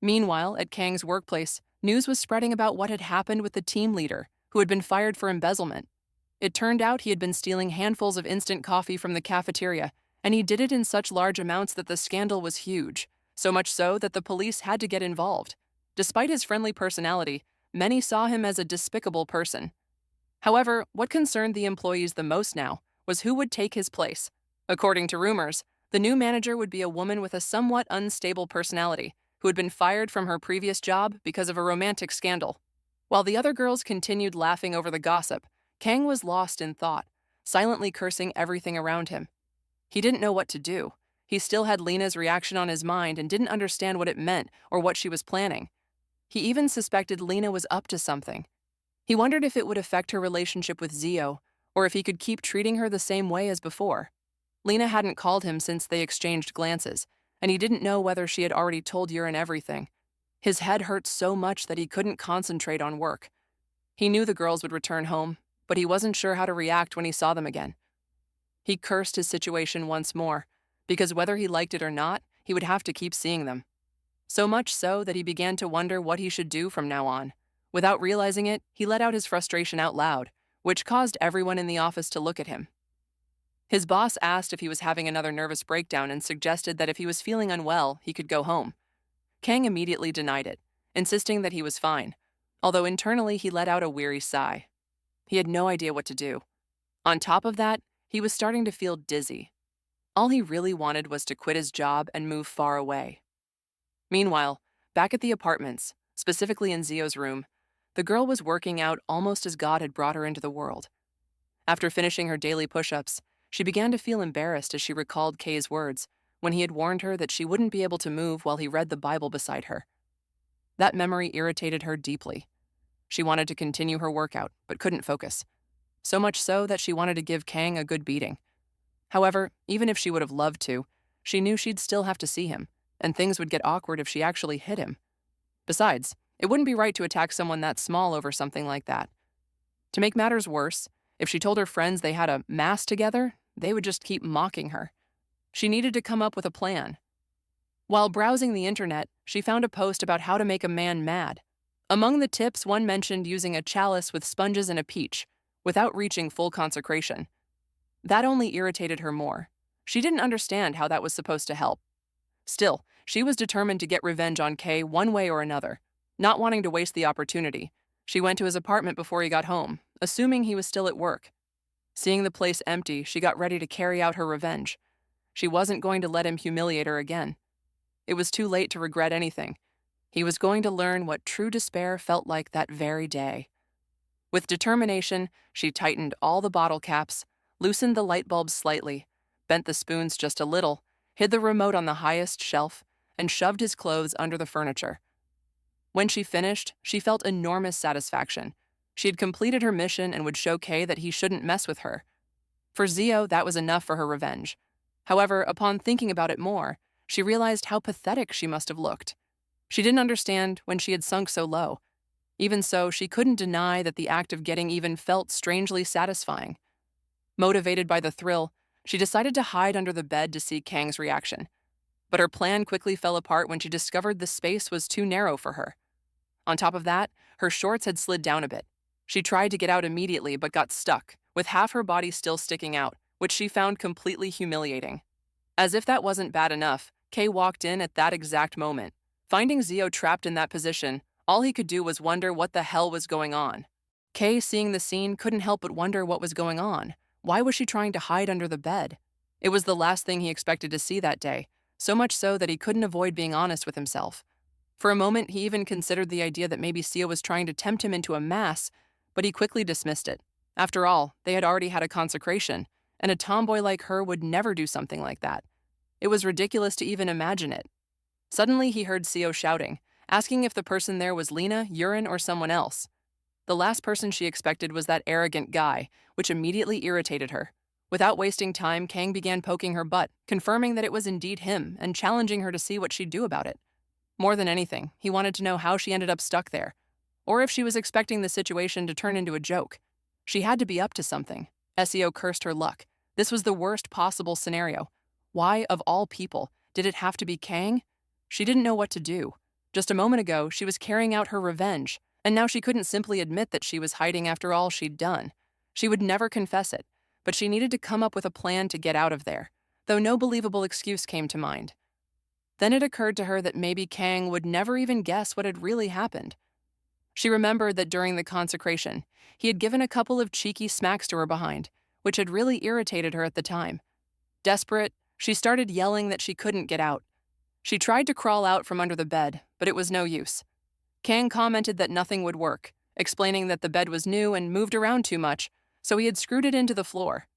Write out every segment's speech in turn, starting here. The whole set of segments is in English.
Meanwhile, at Kang's workplace, news was spreading about what had happened with the team leader, who had been fired for embezzlement. It turned out he had been stealing handfuls of instant coffee from the cafeteria, and he did it in such large amounts that the scandal was huge, so much so that the police had to get involved. Despite his friendly personality, many saw him as a despicable person. However, what concerned the employees the most now was who would take his place. According to rumors, the new manager would be a woman with a somewhat unstable personality who had been fired from her previous job because of a romantic scandal. While the other girls continued laughing over the gossip, Kang was lost in thought, silently cursing everything around him. He didn't know what to do. He still had Lena's reaction on his mind and didn't understand what it meant or what she was planning. He even suspected Lena was up to something. He wondered if it would affect her relationship with Zio, or if he could keep treating her the same way as before. Lena hadn't called him since they exchanged glances, and he didn't know whether she had already told Yurin everything. His head hurt so much that he couldn't concentrate on work. He knew the girls would return home, but he wasn't sure how to react when he saw them again. He cursed his situation once more, because whether he liked it or not, he would have to keep seeing them. So much so that he began to wonder what he should do from now on. Without realizing it, he let out his frustration out loud, which caused everyone in the office to look at him. His boss asked if he was having another nervous breakdown and suggested that if he was feeling unwell, he could go home. Kang immediately denied it, insisting that he was fine, although internally he let out a weary sigh. He had no idea what to do. On top of that, he was starting to feel dizzy. All he really wanted was to quit his job and move far away. Meanwhile, back at the apartments, specifically in Zio's room, the girl was working out almost as God had brought her into the world. After finishing her daily push-ups, she began to feel embarrassed as she recalled Kay's words when he had warned her that she wouldn't be able to move while he read the Bible beside her. That memory irritated her deeply. She wanted to continue her workout, but couldn't focus. So much so that she wanted to give Kang a good beating. However, even if she would have loved to, she knew she'd still have to see him, and things would get awkward if she actually hit him. Besides, it wouldn't be right to attack someone that small over something like that. To make matters worse, if she told her friends they had a mass together, they would just keep mocking her. She needed to come up with a plan. While browsing the internet, she found a post about how to make a man mad. Among the tips, one mentioned using a chalice with sponges and a peach, without reaching full consecration. That only irritated her more. She didn't understand how that was supposed to help. Still, she was determined to get revenge on Kay one way or another. Not wanting to waste the opportunity, she went to his apartment before he got home, assuming he was still at work. Seeing the place empty, she got ready to carry out her revenge. She wasn't going to let him humiliate her again. It was too late to regret anything. He was going to learn what true despair felt like that very day. With determination, she tightened all the bottle caps, loosened the light bulbs slightly, bent the spoons just a little, hid the remote on the highest shelf, and shoved his clothes under the furniture. When she finished, she felt enormous satisfaction. She had completed her mission and would show Kay that he shouldn't mess with her. For Zio, that was enough for her revenge. However, upon thinking about it more, she realized how pathetic she must have looked. She didn't understand when she had sunk so low. Even so, she couldn't deny that the act of getting even felt strangely satisfying. Motivated by the thrill, she decided to hide under the bed to see Kang's reaction. But her plan quickly fell apart when she discovered the space was too narrow for her. On top of that, her shorts had slid down a bit. She tried to get out immediately but got stuck, with half her body still sticking out, which she found completely humiliating. As if that wasn't bad enough, Kay walked in at that exact moment. Finding Zio trapped in that position, all he could do was wonder what the hell was going on. Kay, seeing the scene, couldn't help but wonder what was going on. Why was she trying to hide under the bed? It was the last thing he expected to see that day, so much so that he couldn't avoid being honest with himself. For a moment, he even considered the idea that maybe Sia was trying to tempt him into a mass, but he quickly dismissed it. After all, they had already had a consecration, and a tomboy like her would never do something like that. It was ridiculous to even imagine it. Suddenly, he heard Sio shouting, asking if the person there was Lena, Yurin, or someone else. The last person she expected was that arrogant guy, which immediately irritated her. Without wasting time, Kang began poking her butt, confirming that it was indeed him and challenging her to see what she'd do about it. More than anything, he wanted to know how she ended up stuck there, or if she was expecting the situation to turn into a joke. She had to be up to something. Seo cursed her luck. This was the worst possible scenario. Why, of all people, did it have to be Kang? She didn't know what to do. Just a moment ago, she was carrying out her revenge, and now she couldn't simply admit that she was hiding after all she'd done. She would never confess it, but she needed to come up with a plan to get out of there, though no believable excuse came to mind. Then it occurred to her that maybe Kang would never even guess what had really happened. She remembered that during the consecration, he had given a couple of cheeky smacks to her behind, which had really irritated her at the time. Desperate, she started yelling that she couldn't get out. She tried to crawl out from under the bed, but it was no use. Kang commented that nothing would work, explaining that the bed was new and moved around too much, so he had screwed it into the floor.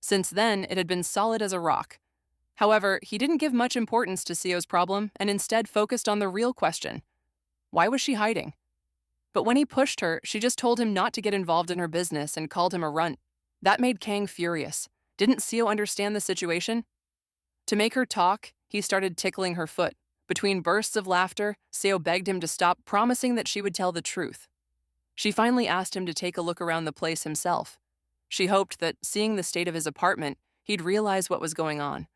Since then, it had been solid as a rock. However, he didn't give much importance to Seo's problem and instead focused on the real question. Why was she hiding? But when he pushed her, she just told him not to get involved in her business and called him a runt. That made Kang furious. Didn't Seo understand the situation? To make her talk, he started tickling her foot. Between bursts of laughter, Seo begged him to stop, promising that she would tell the truth. She finally asked him to take a look around the place himself. She hoped that, seeing the state of his apartment, he'd realize what was going on.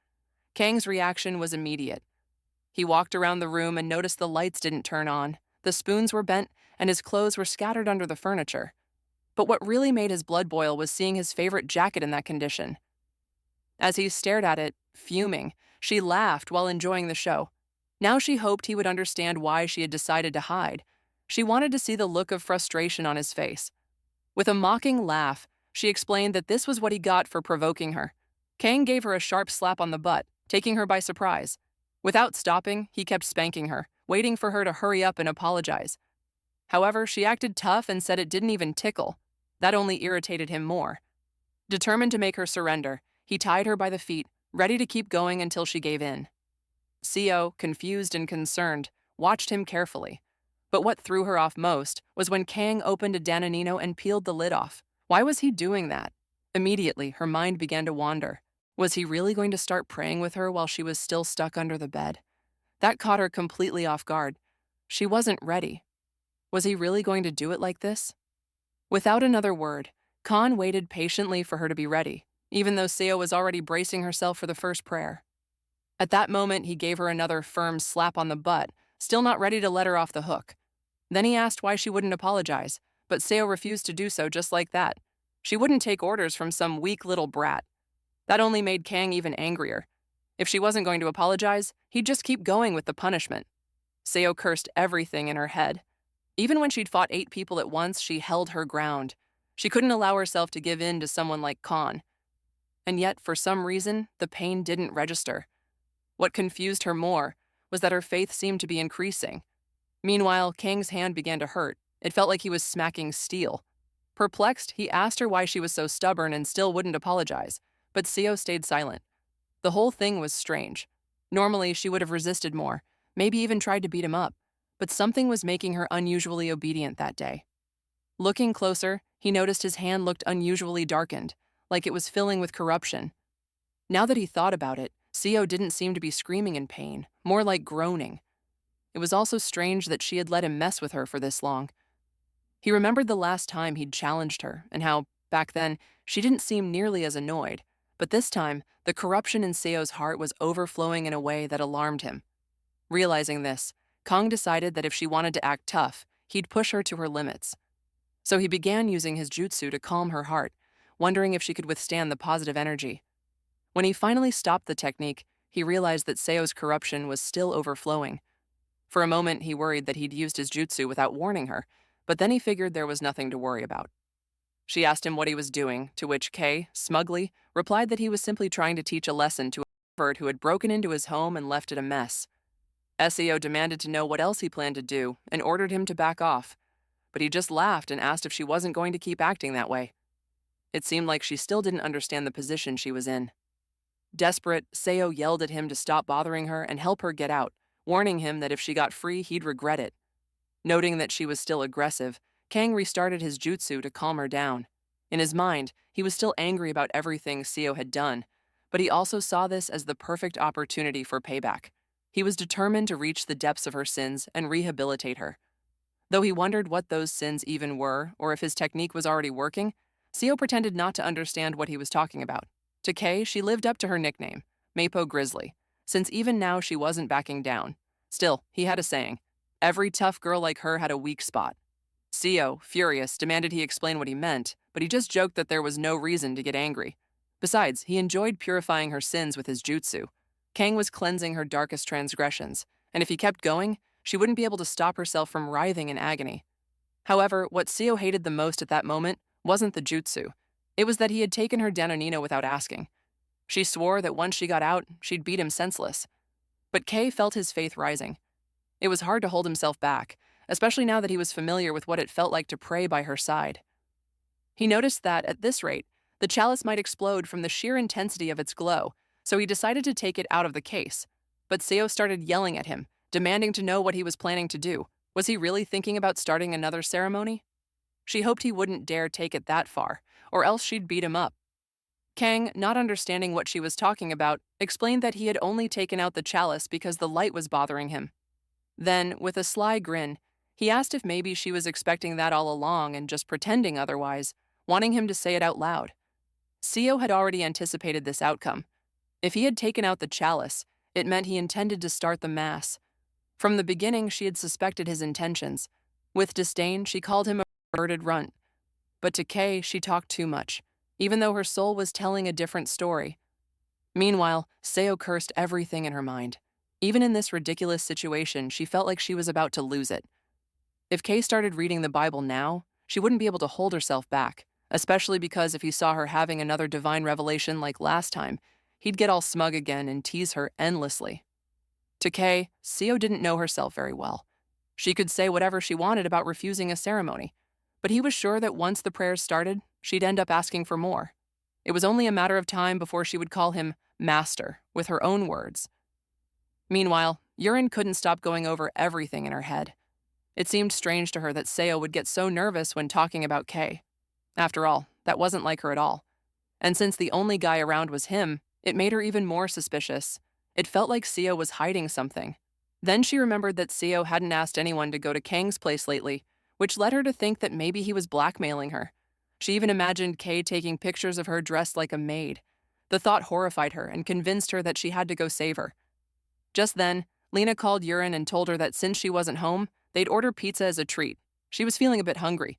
Kang's reaction was immediate. He walked around the room and noticed the lights didn't turn on, the spoons were bent, and his clothes were scattered under the furniture. But what really made his blood boil was seeing his favorite jacket in that condition. As he stared at it, fuming, she laughed while enjoying the show. Now she hoped he would understand why she had decided to hide. She wanted to see the look of frustration on his face. With a mocking laugh, she explained that this was what he got for provoking her. Kang gave her a sharp slap on the butt, taking her by surprise. Without stopping, he kept spanking her, waiting for her to hurry up and apologize. However, she acted tough and said it didn't even tickle. That only irritated him more. Determined to make her surrender, he tied her by the feet, ready to keep going until she gave in. Seo, confused and concerned, watched him carefully. But what threw her off most was when Kang opened a Danonino and peeled the lid off. Why was he doing that? Immediately, her mind began to wander. Was he really going to start praying with her while she was still stuck under the bed? That caught her completely off guard. She wasn't ready. Was he really going to do it like this? Without another word, Khan waited patiently for her to be ready, even though Seo was already bracing herself for the first prayer. At that moment, he gave her another firm slap on the butt, still not ready to let her off the hook. Then he asked why she wouldn't apologize, but Seo refused to do so just like that. She wouldn't take orders from some weak little brat. That only made Kang even angrier. If she wasn't going to apologize, he'd just keep going with the punishment. Seo cursed everything in her head. Even when she'd fought 8 people at once, she held her ground. She couldn't allow herself to give in to someone like Khan. And yet, for some reason, the pain didn't register. What confused her more was that her faith seemed to be increasing. Meanwhile, Kang's hand began to hurt. It felt like he was smacking steel. Perplexed, he asked her why she was so stubborn and still wouldn't apologize, but Seo stayed silent. The whole thing was strange. Normally, she would have resisted more, maybe even tried to beat him up, but something was making her unusually obedient that day. Looking closer, he noticed his hand looked unusually darkened, like it was filling with corruption. Now that he thought about it, Seo didn't seem to be screaming in pain, more like groaning. It was also strange that she had let him mess with her for this long. He remembered the last time he'd challenged her and how, back then, she didn't seem nearly as annoyed. But this time, the corruption in Seo's heart was overflowing in a way that alarmed him. Realizing this, Kang decided that if she wanted to act tough, he'd push her to her limits. So he began using his jutsu to calm her heart, wondering if she could withstand the positive energy. When he finally stopped the technique, he realized that Seo's corruption was still overflowing. For a moment, he worried that he'd used his jutsu without warning her, but then he figured there was nothing to worry about. She asked him what he was doing, to which Kay, smugly, replied that he was simply trying to teach a lesson to a pervert who had broken into his home and left it a mess. Seo demanded to know what else he planned to do and ordered him to back off, but he just laughed and asked if she wasn't going to keep acting that way. It seemed like she still didn't understand the position she was in. Desperate, Seo yelled at him to stop bothering her and help her get out, warning him that if she got free, he'd regret it. Noting that she was still aggressive, Kang restarted his jutsu to calm her down. In his mind, he was still angry about everything Seo had done, but he also saw this as the perfect opportunity for payback. He was determined to reach the depths of her sins and rehabilitate her. Though he wondered what those sins even were, or if his technique was already working, Seo pretended not to understand what he was talking about. To Kay, she lived up to her nickname, Mapo Grizzly, since even now she wasn't backing down. Still, he had a saying, Every tough girl like her had a weak spot. Seo, furious, demanded he explain what he meant, but he just joked that there was no reason to get angry. Besides, he enjoyed purifying her sins with his jutsu. Kang was cleansing her darkest transgressions, and if he kept going, she wouldn't be able to stop herself from writhing in agony. However, what Seo hated the most at that moment wasn't the jutsu. It was that he had taken her Danonino without asking. She swore that once she got out, she'd beat him senseless. But Kay felt his faith rising. It was hard to hold himself back, especially now that he was familiar with what it felt like to pray by her side. He noticed that, at this rate, the chalice might explode from the sheer intensity of its glow, so he decided to take it out of the case. But Seo started yelling at him, demanding to know what he was planning to do. Was he really thinking about starting another ceremony? She hoped he wouldn't dare take it that far, or else she'd beat him up. Kang, not understanding what she was talking about, explained that he had only taken out the chalice because the light was bothering him. Then, with a sly grin, he asked if maybe she was expecting that all along and just pretending otherwise, wanting him to say it out loud. Seo had already anticipated this outcome. If he had taken out the chalice, it meant he intended to start the mass. From the beginning, she had suspected his intentions. With disdain, she called him a perverted runt. But to Kay, she talked too much, even though her soul was telling a different story. Meanwhile, Seo cursed everything in her mind. Even in this ridiculous situation, she felt like she was about to lose it. If Kay started reading the Bible now, she wouldn't be able to hold herself back, especially because if he saw her having another divine revelation like last time, he'd get all smug again and tease her endlessly. To Kay, Seo didn't know herself very well. She could say whatever she wanted about refusing a ceremony, but he was sure that once the prayers started, she'd end up asking for more. It was only a matter of time before she would call him Master, with her own words. Meanwhile, Yurin couldn't stop going over everything in her head. It seemed strange to her that Seo would get so nervous when talking about Kay. After all, that wasn't like her at all. And since the only guy around was him, it made her even more suspicious. It felt like Seo was hiding something. Then she remembered that Seo hadn't asked anyone to go to Kang's place lately, which led her to think that maybe he was blackmailing her. She even imagined Kay taking pictures of her dressed like a maid. The thought horrified her and convinced her that she had to go save her. Just then, Lena called Yurin and told her that since she wasn't home, they'd order pizza as a treat. She was feeling a bit hungry.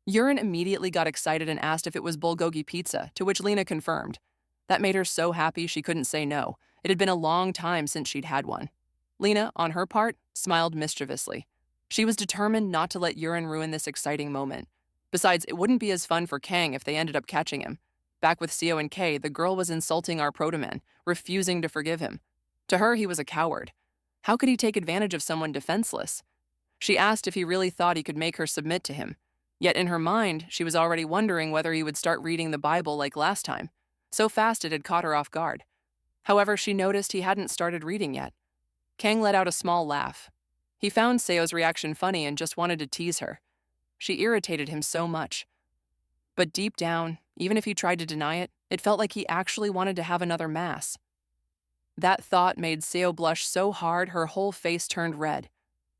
Yurin immediately got excited and asked if it was bulgogi pizza, to which Lena confirmed. That made her so happy she couldn't say no. It had been a long time since she'd had one. Lena, on her part, smiled mischievously. She was determined not to let Yurin ruin this exciting moment. Besides, it wouldn't be as fun for Kang if they ended up catching him. Back with Seo and Kay, the girl was insulting our proto-man, refusing to forgive him. To her, he was a coward. How could he take advantage of someone defenseless? She asked if he really thought he could make her submit to him. Yet in her mind, she was already wondering whether he would start reading the Bible like last time. So fast it had caught her off guard. However, she noticed he hadn't started reading yet. Kang let out a small laugh. He found Seo's reaction funny and just wanted to tease her. She irritated him so much. But deep down, even if he tried to deny it, it felt like he actually wanted to have another mass. That thought made Seo blush so hard her whole face turned red.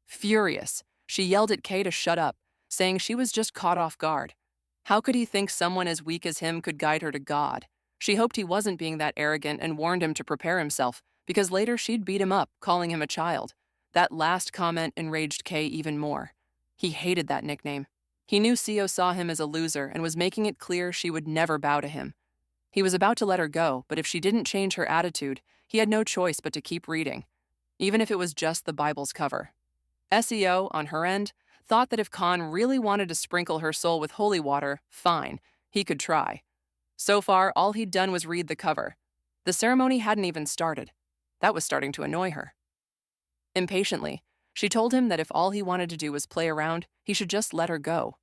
Furious, she yelled at Kay to shut up, saying she was just caught off guard. How could he think someone as weak as him could guide her to God? She hoped he wasn't being that arrogant and warned him to prepare himself, because later she'd beat him up, calling him a child. That last comment enraged Kay even more. He hated that nickname. He knew Seo saw him as a loser and was making it clear she would never bow to him. He was about to let her go, but if she didn't change her attitude, he had no choice but to keep reading, even if it was just the Bible's cover. Seo, on her end, thought that if Khan really wanted to sprinkle her soul with holy water, fine, he could try. So far, all he'd done was read the cover. The ceremony hadn't even started. That was starting to annoy her. Impatiently, she told him that if all he wanted to do was play around, he should just let her go.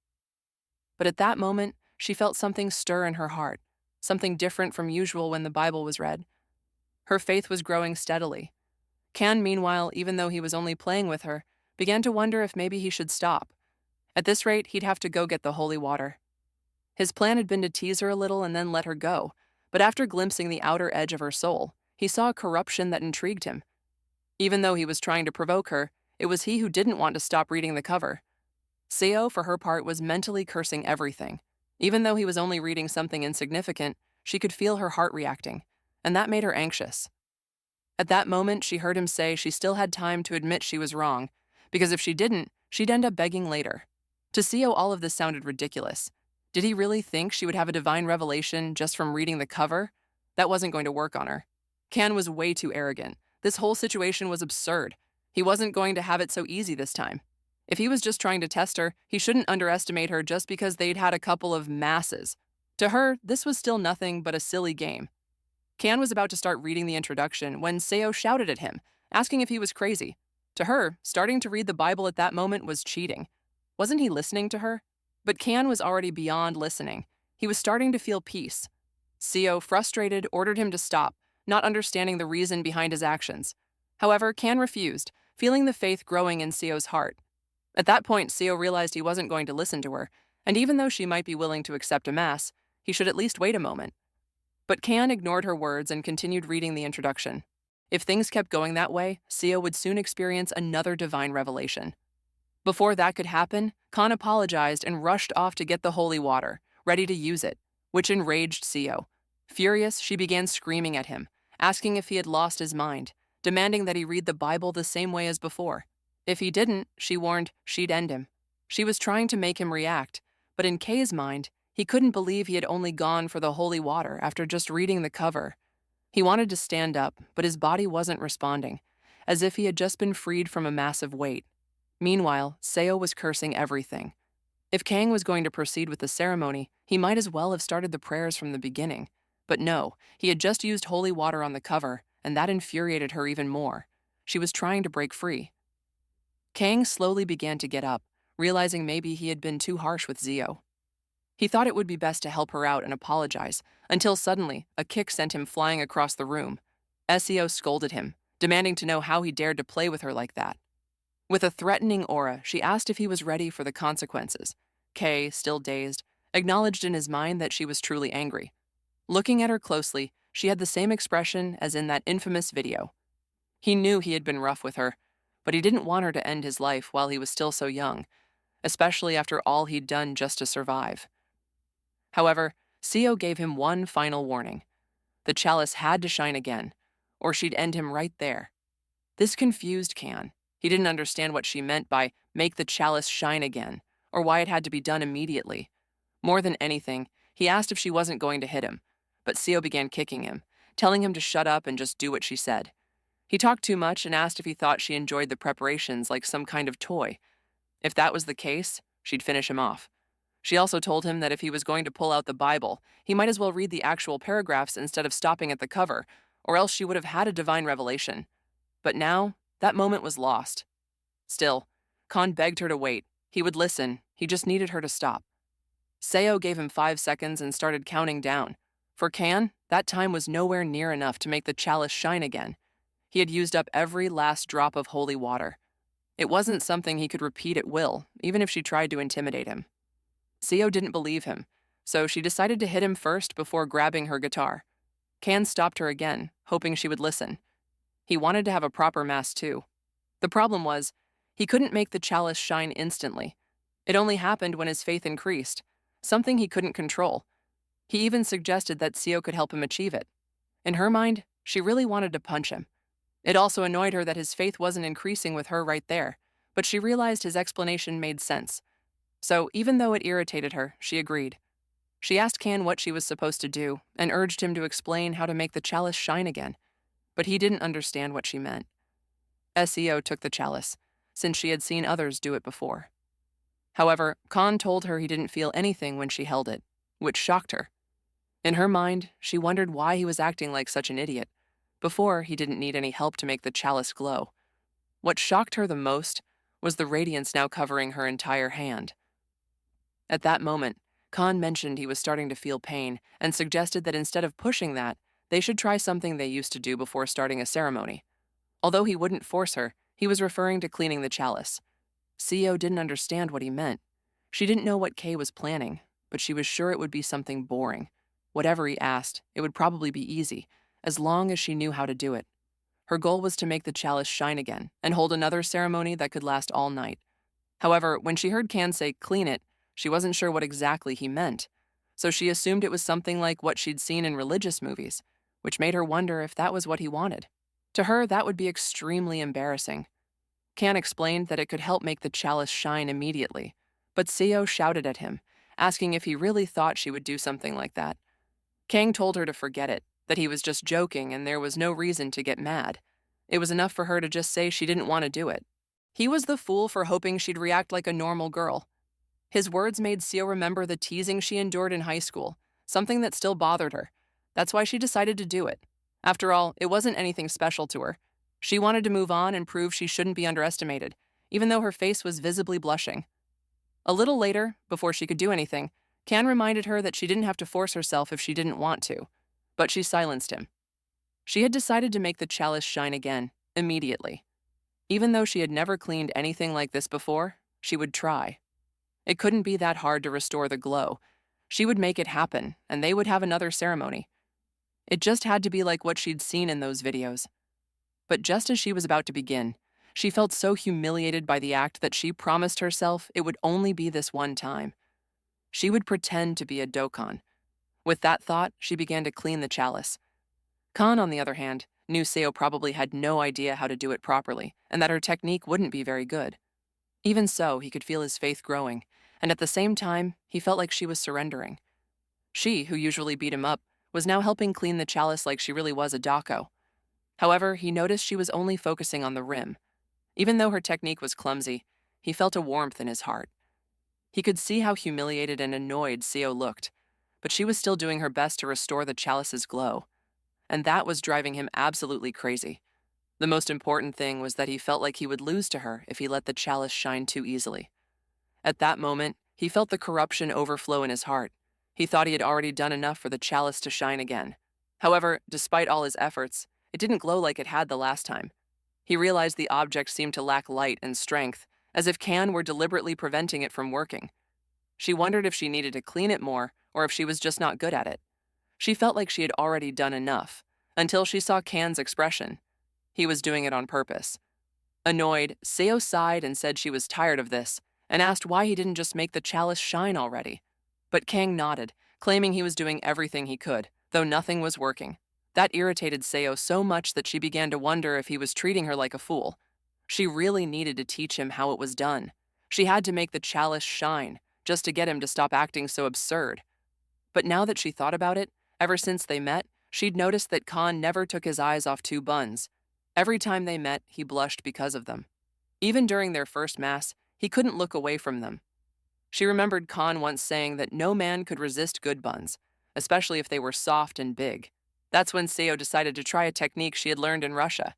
But at that moment, she felt something stir in her heart, something different from usual when the Bible was read. Her faith was growing steadily. Kan, meanwhile, even though he was only playing with her, began to wonder if maybe he should stop. At this rate, he'd have to go get the holy water. His plan had been to tease her a little and then let her go, but after glimpsing the outer edge of her soul, he saw a corruption that intrigued him. Even though he was trying to provoke her, it was he who didn't want to stop reading the cover. Seo, for her part, was mentally cursing everything. Even though he was only reading something insignificant, she could feel her heart reacting, and that made her anxious. At that moment, she heard him say she still had time to admit she was wrong, because if she didn't, she'd end up begging later. To Seo, all of this sounded ridiculous. Did he really think she would have a divine revelation just from reading the cover? That wasn't going to work on her. Can was way too arrogant. This whole situation was absurd. He wasn't going to have it so easy this time. If he was just trying to test her, he shouldn't underestimate her just because they'd had a couple of masses. To her, this was still nothing but a silly game. Can was about to start reading the introduction when Seo shouted at him, asking if he was crazy. To her, starting to read the Bible at that moment was cheating. Wasn't he listening to her? But Can was already beyond listening. He was starting to feel peace. Seo, frustrated, ordered him to stop, not understanding the reason behind his actions. However, Can refused, feeling the faith growing in Seo's heart. At that point, Seo realized he wasn't going to listen to her, and even though she might be willing to accept a mass, he should at least wait a moment. But Can ignored her words and continued reading the introduction. If things kept going that way, Seo would soon experience another divine revelation. Before that could happen, Kan apologized and rushed off to get the holy water, ready to use it, which enraged Seo. Furious, she began screaming at him, asking if he had lost his mind, demanding that he read the Bible the same way as before. If he didn't, she warned, she'd end him. She was trying to make him react, but in Kay's mind, he couldn't believe he had only gone for the holy water after just reading the cover. He wanted to stand up, but his body wasn't responding, as if he had just been freed from a massive weight. Meanwhile, Seo was cursing everything. If Kang was going to proceed with the ceremony, he might as well have started the prayers from the beginning. But no, he had just used holy water on the cover, and that infuriated her even more. She was trying to break free. Kang slowly began to get up, realizing maybe he had been too harsh with Zio. He thought it would be best to help her out and apologize, until suddenly, a kick sent him flying across the room. Seo scolded him, demanding to know how he dared to play with her like that. With a threatening aura, she asked if he was ready for the consequences. Kay, still dazed, acknowledged in his mind that she was truly angry. Looking at her closely, she had the same expression as in that infamous video. He knew he had been rough with her, but he didn't want her to end his life while he was still so young, especially after all he'd done just to survive. However, Seo gave him one final warning. The chalice had to shine again, or she'd end him right there. This confused Can. He didn't understand what she meant by make the chalice shine again, or why it had to be done immediately. More than anything, he asked if she wasn't going to hit him, but Seo began kicking him, telling him to shut up and just do what she said. He talked too much and asked if he thought she enjoyed the preparations like some kind of toy. If that was the case, she'd finish him off. She also told him that if he was going to pull out the Bible, he might as well read the actual paragraphs instead of stopping at the cover, or else she would have had a divine revelation. But now, that moment was lost. Still, Kan begged her to wait. He would listen, he just needed her to stop. Seo gave him 5 seconds and started counting down. For Kan, that time was nowhere near enough to make the chalice shine again. He had used up every last drop of holy water. It wasn't something he could repeat at will, even if she tried to intimidate him. Seo didn't believe him, so she decided to hit him first before grabbing her guitar. Kan stopped her again, hoping she would listen. He wanted to have a proper mass too. The problem was, he couldn't make the chalice shine instantly. It only happened when his faith increased, something he couldn't control. He even suggested that Seo could help him achieve it. In her mind, she really wanted to punch him. It also annoyed her that his faith wasn't increasing with her right there, but she realized his explanation made sense. So even though it irritated her, she agreed. She asked Kan what she was supposed to do and urged him to explain how to make the chalice shine again, but he didn't understand what she meant. Seo took the chalice, since she had seen others do it before. However, Kan told her he didn't feel anything when she held it, which shocked her. In her mind, she wondered why he was acting like such an idiot. Before, he didn't need any help to make the chalice glow. What shocked her the most was the radiance now covering her entire hand. At that moment, Kan mentioned he was starting to feel pain and suggested that instead of pushing that, they should try something they used to do before starting a ceremony. Although he wouldn't force her, he was referring to cleaning the chalice. Seo didn't understand what he meant. She didn't know what Kay was planning, but she was sure it would be something boring. Whatever he asked, it would probably be easy, as long as she knew how to do it. Her goal was to make the chalice shine again and hold another ceremony that could last all night. However, when she heard Kan say clean it, she wasn't sure what exactly he meant, so she assumed it was something like what she'd seen in religious movies, which made her wonder if that was what he wanted. To her, that would be extremely embarrassing. Kan explained that it could help make the chalice shine immediately, but Seo shouted at him, asking if he really thought she would do something like that. Kang told her to forget it, that he was just joking and there was no reason to get mad. It was enough for her to just say she didn't want to do it. He was the fool for hoping she'd react like a normal girl. His words made Seo remember the teasing she endured in high school, something that still bothered her. That's why she decided to do it. After all, it wasn't anything special to her. She wanted to move on and prove she shouldn't be underestimated, even though her face was visibly blushing. A little later, before she could do anything, Kan reminded her that she didn't have to force herself if she didn't want to, but she silenced him. She had decided to make the chalice shine again, immediately. Even though she had never cleaned anything like this before, she would try. It couldn't be that hard to restore the glow. She would make it happen, and they would have another ceremony. It just had to be like what she'd seen in those videos. But just as she was about to begin, she felt so humiliated by the act that she promised herself it would only be this one time. She would pretend to be a dokkan. With that thought, she began to clean the chalice. Kan, on the other hand, knew Seo probably had no idea how to do it properly, and that her technique wouldn't be very good. Even so, he could feel his faith growing, and at the same time, he felt like she was surrendering. She, who usually beat him up, was now helping clean the chalice like she really was a dako. However, he noticed she was only focusing on the rim. Even though her technique was clumsy, he felt a warmth in his heart. He could see how humiliated and annoyed Seo looked, but she was still doing her best to restore the chalice's glow. And that was driving him absolutely crazy. The most important thing was that he felt like he would lose to her if he let the chalice shine too easily. At that moment, he felt the corruption overflow in his heart. He thought he had already done enough for the chalice to shine again. However, despite all his efforts, it didn't glow like it had the last time. He realized the object seemed to lack light and strength, as if Kan were deliberately preventing it from working. She wondered if she needed to clean it more or if she was just not good at it. She felt like she had already done enough, until she saw Kan's expression. He was doing it on purpose. Annoyed, Seo sighed and said she was tired of this, and asked why he didn't just make the chalice shine already. But Kang nodded, claiming he was doing everything he could, though nothing was working. That irritated Seo so much that she began to wonder if he was treating her like a fool. She really needed to teach him how it was done. She had to make the chalice shine, just to get him to stop acting so absurd. But now that she thought about it, ever since they met, she'd noticed that Kan never took his eyes off two buns. Every time they met, he blushed because of them. Even during their first mass, he couldn't look away from them. She remembered Kan once saying that no man could resist good buns, especially if they were soft and big. That's when Seo decided to try a technique she had learned in Russia.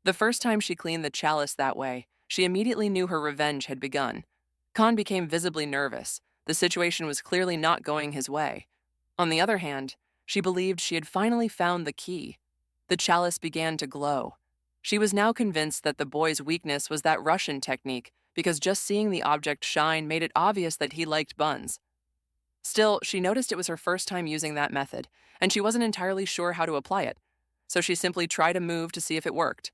The first time she cleaned the chalice that way, she immediately knew her revenge had begun. Kan became visibly nervous. The situation was clearly not going his way. On the other hand, she believed she had finally found the key. The chalice began to glow. She was now convinced that the boy's weakness was that Russian technique, because just seeing the object shine made it obvious that he liked buns. Still, she noticed it was her first time using that method, and she wasn't entirely sure how to apply it, so she simply tried a move to see if it worked.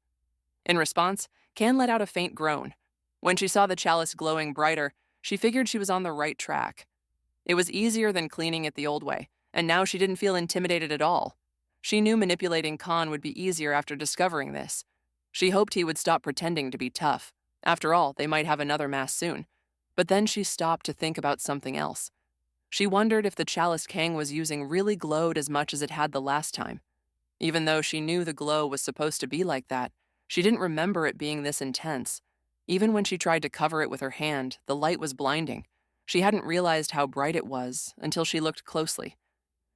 In response, Kan let out a faint groan. When she saw the chalice glowing brighter, she figured she was on the right track. It was easier than cleaning it the old way, and now she didn't feel intimidated at all. She knew manipulating Kan would be easier after discovering this. She hoped he would stop pretending to be tough. After all, they might have another mass soon. But then she stopped to think about something else. She wondered if the chalice Kang was using really glowed as much as it had the last time. Even though she knew the glow was supposed to be like that, she didn't remember it being this intense. Even when she tried to cover it with her hand, the light was blinding. She hadn't realized how bright it was until she looked closely.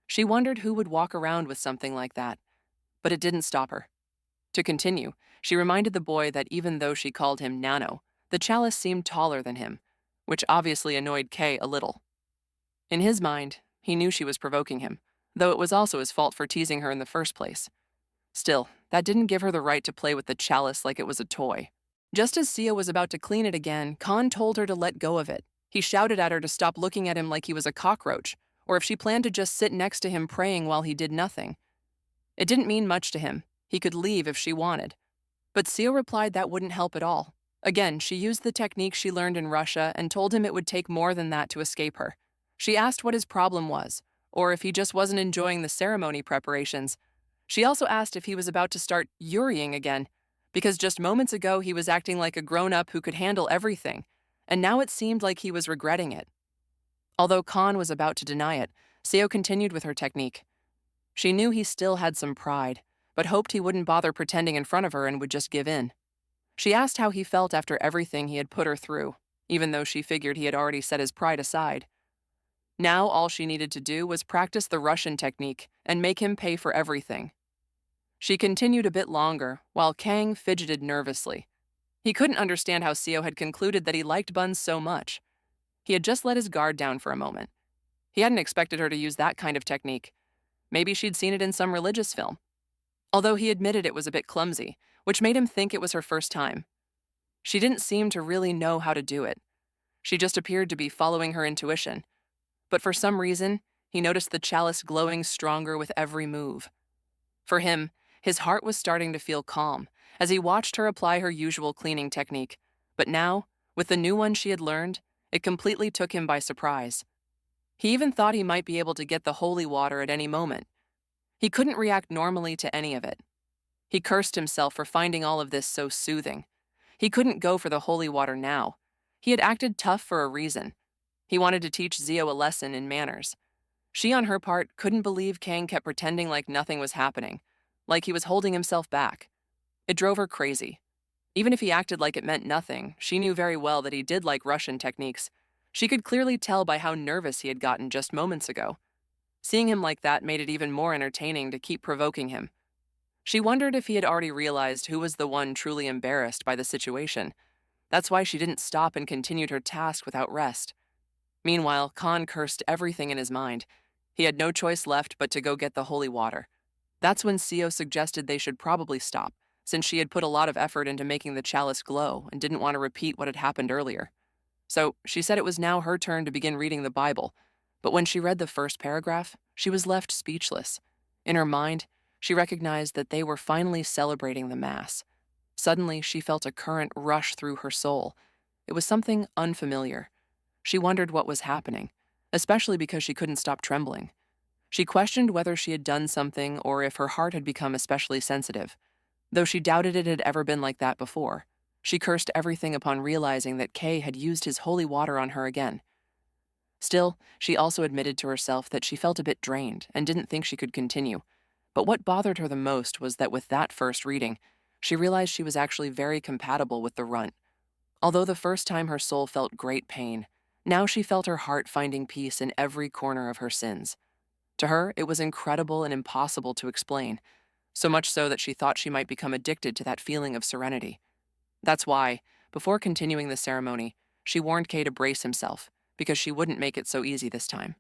She wondered who would walk around with something like that, but it didn't stop her. To continue, she reminded the boy that even though she called him Nano, the chalice seemed taller than him, which obviously annoyed Kay a little. In his mind, he knew she was provoking him, though it was also his fault for teasing her in the first place. Still, that didn't give her the right to play with the chalice like it was a toy. Just as Sia was about to clean it again, Khan told her to let go of it. He shouted at her to stop looking at him like he was a cockroach, or if she planned to just sit next to him praying while he did nothing. It didn't mean much to him. He could leave if she wanted. But Sia replied that wouldn't help at all. Again, she used the technique she learned in Russia and told him it would take more than that to escape her. She asked what his problem was, or if he just wasn't enjoying the ceremony preparations. She also asked if he was about to start yuriing again. because just moments ago he was acting like a grown-up who could handle everything, and now it seemed like he was regretting it. Although Khan was about to deny it, Seo continued with her technique. She knew he still had some pride, but hoped he wouldn't bother pretending in front of her and would just give in. She asked how he felt after everything he had put her through, even though she figured he had already set his pride aside. Now all she needed to do was practice the Russian technique and make him pay for everything. She continued a bit longer, while Kang fidgeted nervously. He couldn't understand how Seo had concluded that he liked buns so much. He had just let his guard down for a moment. He hadn't expected her to use that kind of technique. Maybe she'd seen it in some religious film. Although he admitted it was a bit clumsy, which made him think it was her first time. She didn't seem to really know how to do it. She just appeared to be following her intuition. But for some reason, he noticed the chalice glowing stronger with every move. For him, his heart was starting to feel calm as he watched her apply her usual cleaning technique. But now, with the new one she had learned, it completely took him by surprise. He even thought he might be able to get the holy water at any moment. He couldn't react normally to any of it. He cursed himself for finding all of this so soothing. He couldn't go for the holy water now. He had acted tough for a reason. He wanted to teach Zio a lesson in manners. She, on her part, couldn't believe Kang kept pretending like nothing was happening, like he was holding himself back. It drove her crazy. Even if he acted like it meant nothing, she knew very well that he did like Russian techniques. She could clearly tell by how nervous he had gotten just moments ago. Seeing him like that made it even more entertaining to keep provoking him. She wondered if he had already realized who was the one truly embarrassed by the situation. That's why she didn't stop and continued her task without rest. Meanwhile, Khan cursed everything in his mind. He had no choice left but to go get the holy water. That's when Seo suggested they should probably stop, since she had put a lot of effort into making the chalice glow and didn't want to repeat what had happened earlier. So she said it was now her turn to begin reading the Bible, but when she read the first paragraph, she was left speechless. In her mind, she recognized that they were finally celebrating the Mass. Suddenly, she felt a current rush through her soul. It was something unfamiliar. She wondered what was happening, especially because she couldn't stop trembling. She questioned whether she had done something or if her heart had become especially sensitive. Though she doubted it had ever been like that before, she cursed everything upon realizing that Kay had used his holy water on her again. Still, she also admitted to herself that she felt a bit drained and didn't think she could continue. But what bothered her the most was that with that first reading, she realized she was actually very compatible with the runt. Although the first time her soul felt great pain, now she felt her heart finding peace in every corner of her sins. To her, it was incredible and impossible to explain, so much so that she thought she might become addicted to that feeling of serenity. That's why, before continuing the ceremony, she warned Kay to brace himself, because she wouldn't make it so easy this time.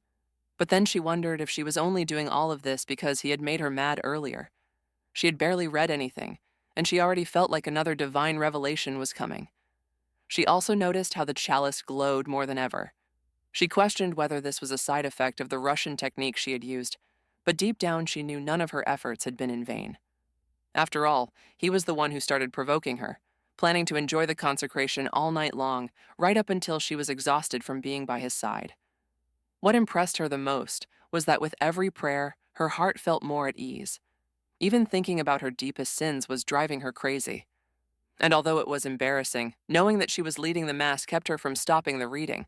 But then she wondered if she was only doing all of this because he had made her mad earlier. She had barely read anything, and she already felt like another divine revelation was coming. She also noticed how the chalice glowed more than ever. She questioned whether this was a side effect of the Russian technique she had used, but deep down she knew none of her efforts had been in vain. After all, he was the one who started provoking her, planning to enjoy the consecration all night long, right up until she was exhausted from being by his side. What impressed her the most was that with every prayer, her heart felt more at ease. Even thinking about her deepest sins was driving her crazy. And although it was embarrassing, knowing that she was leading the Mass kept her from stopping the reading.